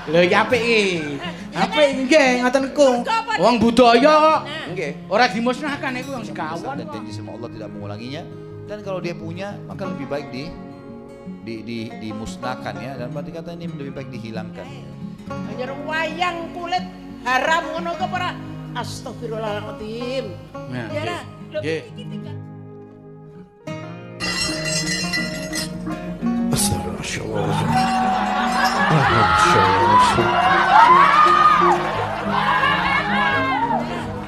Lho ya apik iki. Apik nggih ngoten niku. Wong budaya kok. Nggih. Ora dimusnahkan iku wong sekawan. Dan janji sama Allah tidak mengulanginya. Dan kalau dia punya, maka lebih baik dimusnahkan ya. Dan berarti kata ini lebih baik dihilangkan. Anjir wayang kulit haram ngono kok ora. Astagfirullahaladzim. Nah, Ya ra. Lho, nggih. iki tinggal.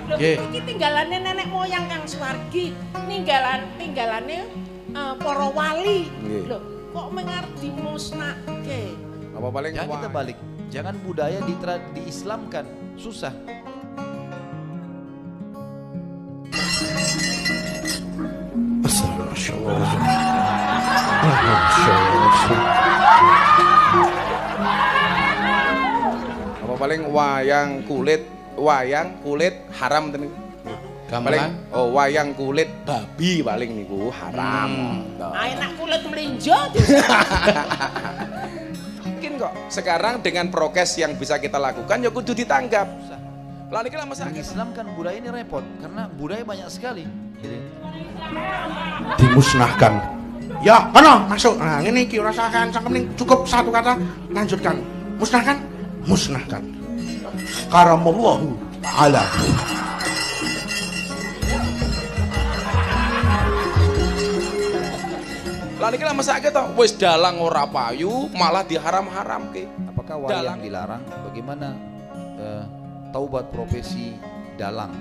Lho, Nggih. iki tinggalane nenek moyang Kang Suwargi, tinggalane para wali. Nggih. Lho, kok mengar dimusnahke? Apa paling Jangan kita balik. Jangan budaya diislamkan. Susah. apa paling wayang kulit haram ten. Paling Gamelan. wayang kulit babi paling niku haram. Enak kulit melinjo. Mungkin kok sekarang dengan prokes yang bisa kita lakukan ya kudu ditanggap. Lah niki lah masa Mengislamkan budaya ini repot karena budaya banyak sekali. Jadi, dimusnahkan. Ya, kono masuk. Nah, ini iki rasakan cangkem ning cukup satu kata, lanjutkan. Musnahkan, musnahkan. Karamallahu taala. lah niki lah masa to wis dalang ora payu malah diharam-haramke. apakah wayang dilarang? Bagaimana taubat profesi dalang?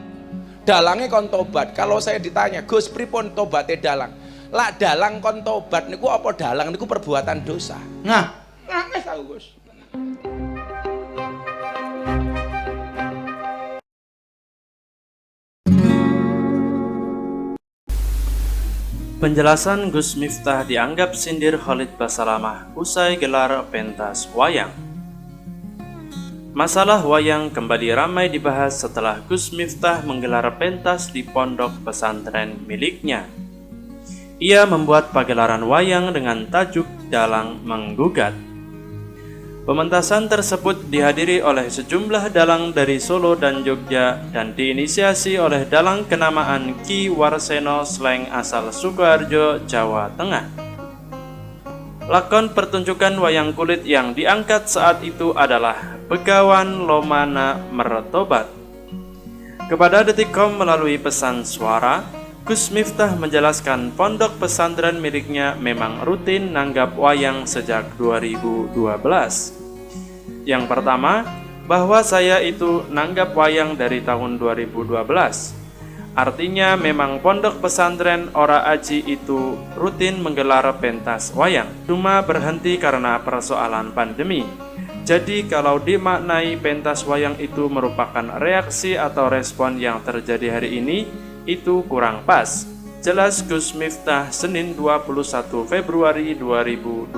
Dalangnya kon tobat. Kalau saya ditanya, Gus pripun tobatnya dalang? Lah dalang kon tobat niku apa dalang niku perbuatan dosa. Nah, Nangis aku Gus. Penjelasan Gus Miftah dianggap sindir Khalid Basalamah usai gelar pentas wayang. Masalah wayang kembali ramai dibahas setelah Gus Miftah menggelar pentas di pondok pesantren miliknya. Ia membuat pagelaran wayang dengan tajuk Dalang Menggugat. Pementasan tersebut dihadiri oleh sejumlah dalang dari Solo dan Jogja dan diinisiasi oleh dalang kenamaan Ki Warseno Sleng asal Sukoharjo, Jawa Tengah. Lakon pertunjukan wayang kulit yang diangkat saat itu adalah Begawan Lomana Mertobat. Kepada Detikcom melalui pesan suara, Gus Miftah menjelaskan pondok pesantren miliknya memang rutin nanggap wayang sejak 2012. Yang pertama, bahwa saya itu nanggap wayang dari tahun 2012. Artinya memang pondok pesantren Ora Aji itu rutin menggelar pentas wayang, cuma berhenti karena persoalan pandemi. Jadi kalau dimaknai pentas wayang itu merupakan reaksi atau respon yang terjadi hari ini, itu kurang pas. Jelas Gus Miftah Senin 21 Februari 2022.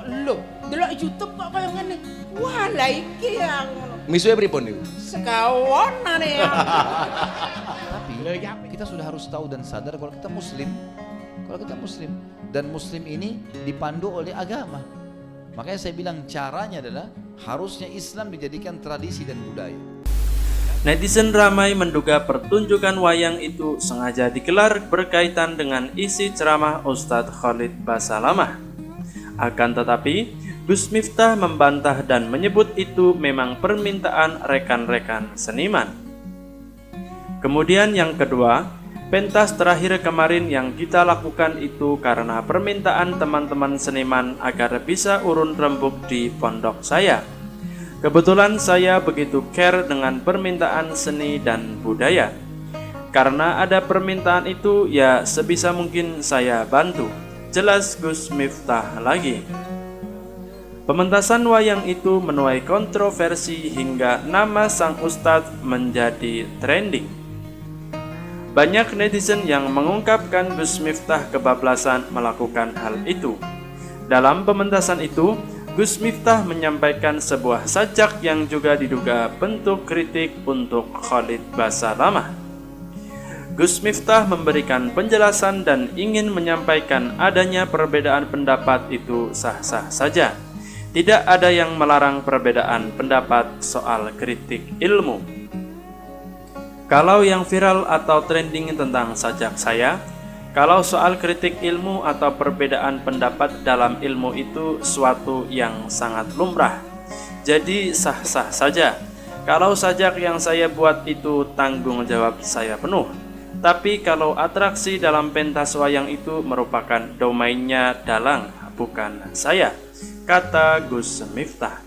Lho, delok YouTube kok kaya ngene. Wah, lah iki yang Misuwe pripun niku? sekawonane ya. Tapi kita sudah harus tahu dan sadar kalau kita muslim. Dan muslim ini dipandu oleh agama. Makanya saya bilang caranya adalah harusnya Islam dijadikan tradisi dan budaya. Netizen ramai menduga pertunjukan wayang itu sengaja digelar berkaitan dengan isi ceramah Ustadz Khalid Basalamah. Akan tetapi, Gus Miftah membantah dan menyebut itu memang permintaan rekan-rekan seniman. Kemudian yang kedua, pentas terakhir kemarin yang kita lakukan itu karena permintaan teman-teman seniman agar bisa urun rembuk di pondok saya. Kebetulan saya begitu care dengan permintaan seni dan budaya. Karena ada permintaan itu, ya sebisa mungkin saya bantu. Jelas Gus Miftah lagi. Pementasan wayang itu menuai kontroversi hingga nama sang ustadz menjadi trending. Banyak netizen yang mengungkapkan Gus Miftah kebablasan melakukan hal itu. Dalam pementasan itu, Gus Miftah menyampaikan sebuah sajak yang juga diduga bentuk kritik untuk Khalid Basalamah. Gus Miftah memberikan penjelasan dan ingin menyampaikan adanya perbedaan pendapat itu sah-sah saja. Tidak ada yang melarang perbedaan pendapat soal kritik ilmu. Kalau yang viral atau trending tentang sajak saya, kalau soal kritik ilmu atau perbedaan pendapat dalam ilmu itu suatu yang sangat lumrah. Jadi sah-sah saja. Kalau sajak yang saya buat itu tanggung jawab saya penuh. Tapi kalau atraksi dalam pentas wayang itu merupakan domainnya dalang, bukan saya, kata Gus Miftah.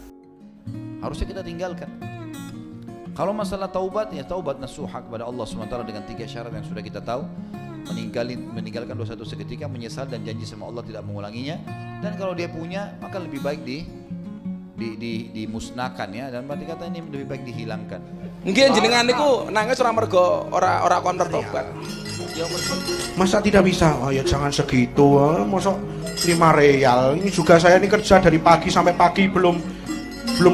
Harusnya kita tinggalkan. Kalau masalah taubat, ya taubat nasuha kepada Allah SWT dengan 3 syarat yang sudah kita tahu. Meninggalkan dosa itu seketika, menyesal dan janji sama Allah tidak mengulanginya. Dan kalau dia punya, maka lebih baik dimusnahkan ya. Dan berarti kata ini lebih baik dihilangkan. Nggih jenengan niku nangis ora mergo ora kon bertobat. Masa tidak bisa? Oh ya jangan segitu, masa 5 real. Ini juga saya ini kerja dari pagi sampai pagi belum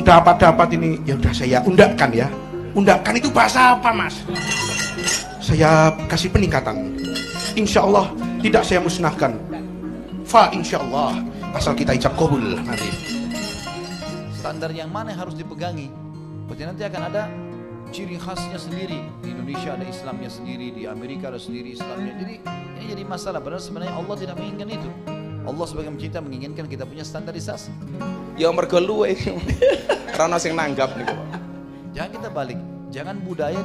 dapat ini. Ya udah saya undakkan ya. Undakkan itu bahasa apa mas? Saya kasih peningkatan. Insya Allah tidak saya musnahkan. Fa insya Allah asal kita ijab qabul nanti. Standar yang mana yang harus dipegangi? Berarti nanti akan ada ciri khasnya sendiri. Di Indonesia ada Islamnya sendiri, di Amerika ada sendiri Islamnya. Jadi ini jadi masalah. Padahal sebenarnya Allah tidak menginginkan itu. Allah sebagai pencipta menginginkan kita punya standarisasi. Ya mergo luwe. Ora ono sing nanggap niku. Jangan kita balik. Jangan budaya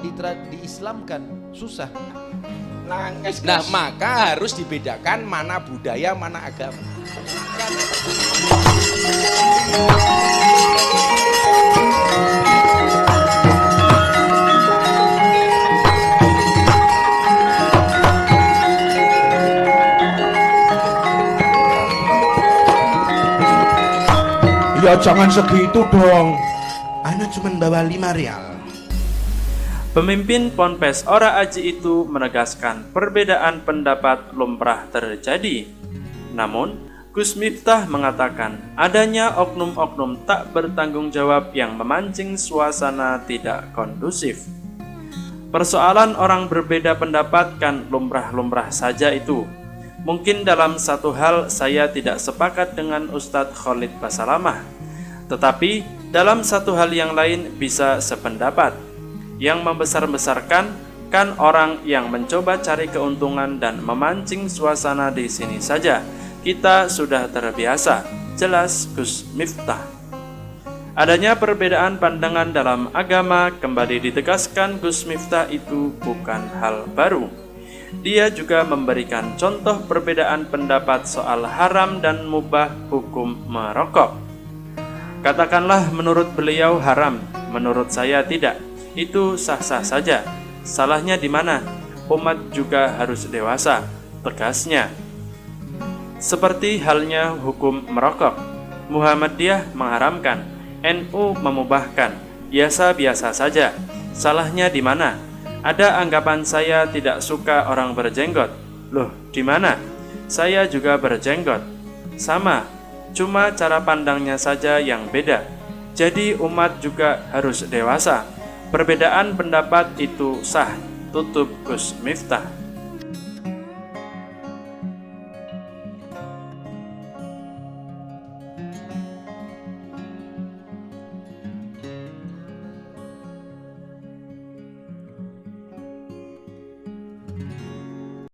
diislamkan, susah. Nangis. Nah, maka harus dibedakan mana budaya, mana agama. Ya jangan segitu dong. Ana cuma bawa 5 real. Pemimpin Ponpes Ora Aji itu menegaskan perbedaan pendapat lumrah terjadi. Namun, Gus Miftah mengatakan adanya oknum-oknum tak bertanggung jawab yang memancing suasana tidak kondusif. Persoalan orang berbeda pendapat kan lumrah-lumrah saja itu. Mungkin dalam satu hal saya tidak sepakat dengan Ustadz Khalid Basalamah, tetapi dalam satu hal yang lain bisa sependapat. Yang membesar-besarkan kan orang yang mencoba cari keuntungan dan memancing suasana di sini saja. Kita sudah terbiasa, jelas Gus Miftah. Adanya perbedaan pandangan dalam agama kembali ditegaskan Gus Miftah itu bukan hal baru. Dia juga memberikan contoh perbedaan pendapat soal haram dan mubah hukum merokok. Katakanlah menurut beliau haram, menurut saya tidak. Itu sah-sah saja. Salahnya di mana? Umat juga harus dewasa, tegasnya. Seperti halnya hukum merokok. Muhammadiyah mengharamkan, NU memubahkan. Biasa-biasa saja. Salahnya di mana? Ada anggapan saya tidak suka orang berjenggot. Loh, di mana? Saya juga berjenggot. Sama, cuma cara pandangnya saja yang beda. Jadi umat juga harus dewasa. Perbedaan pendapat itu sah, tutup Gus Miftah.